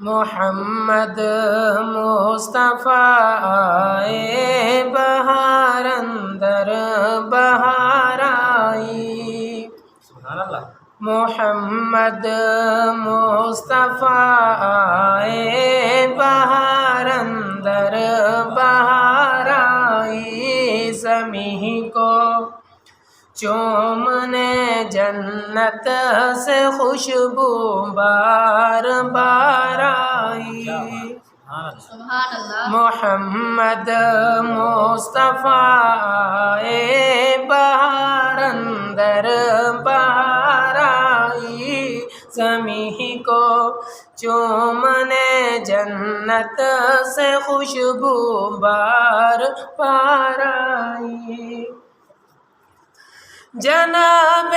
محمد مصطفیٰ آئے بہار اندر بہار آئی، محمد مصطفیٰ آئے بہار اندر بہار آئی، زمین کو چومنے جنت سے خوشبو بار بار آئی، محمد مصطفیٰ آئے بہار اندر بہار آئی، زمین کو چومنے جنت سے خوشبو بار بار آئی، جناب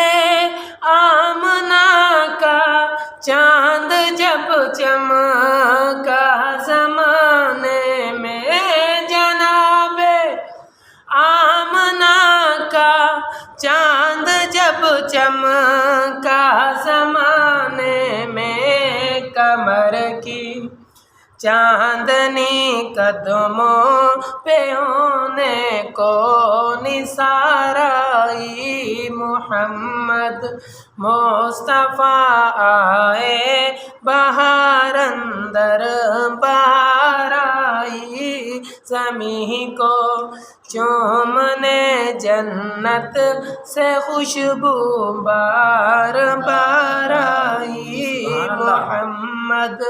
آمنہ کا چاند جب چمکا زمانے میں، جناب آمنہ کا چاند جب چمکا زمانے میں، کمر کی چاندنی قدموں پہ ہونے کو نثار آئی، محمد مصطفیٰ آئے بہار اندر بہار آئی، زمین کو چومنے جنت سے خوشبو بار بار آئی، محمد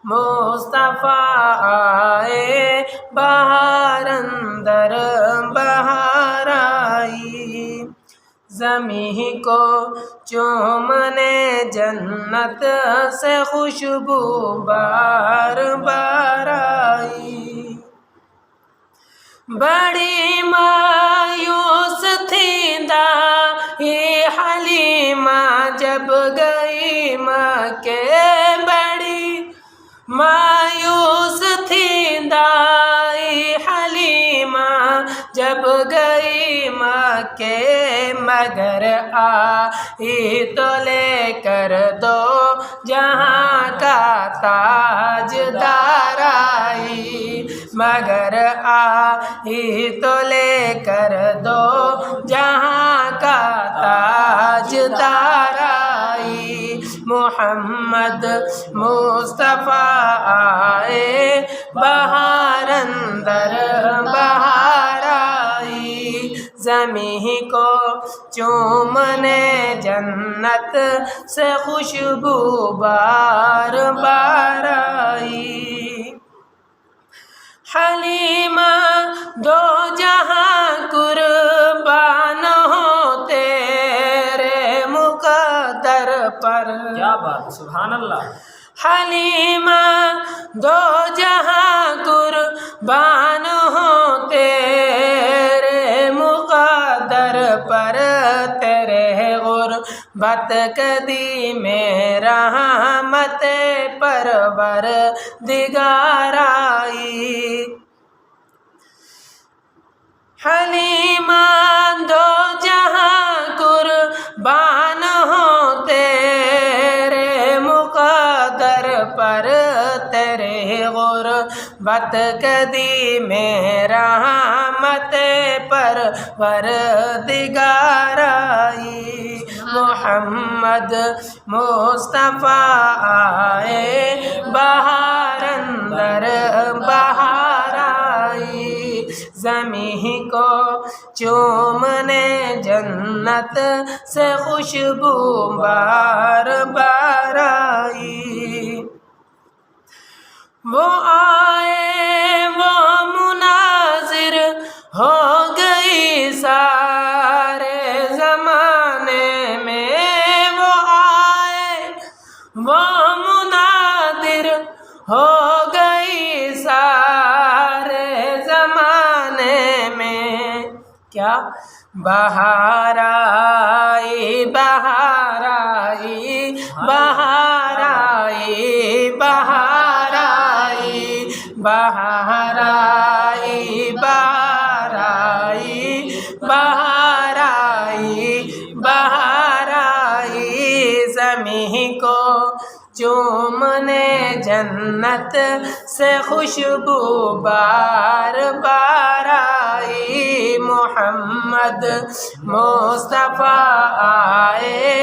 مصطفیٰ آئے بہار اندر بہار آئی، زمین کو چومنے جنت سے خوشبو بار بار آئی، بڑی مایوس تھی دائی حلیمہ جب گئی مکے، بڑی مایوس تھی دائی حلیمہ جب گئی مکے، مگر آئی تو لے کر دو جہاں کا تاجدار آئی، مگر آئی تو لے کر دو جہاں کا تاجدار آئی، محمد مصطفیٰ آئے بہار اندر بہار آئی، زمین کو چومنے جنت سے خوشبو بار بار آئی، حلیمہ دو جہاں قربان ہو تیرے مقدر پر، کیا بات، سبحان اللہ، حلیمہ دو جہاں قربان ہو تیرے مقدر پر، تیرے غربت کدی میں رحمت پروردگار آئی، حلیمہ دو جہاں قربان ہو تیرے مقدر پر، تیرے غربت کدی میں رحمت پروردگار آئی، محمد مصطفیٰ آئے بہار اندر بہار آئی، زمین کو چومنے جنت سے خوشبو بار بار آئی، وہ آئے وہ مناظر ہو گئی سارے زمانے میں، وہ آئے وہ مناظر ہو گئی سارے زمانے میں، کیا بہار آئی بہار آئی بہار آئی بہار آئی بہار آئی بہار آئی بہار آئی بہار آئی، زمین کو چومنے جنت سے خوشبو بار بار آئی، محمد مصطفیٰ آئے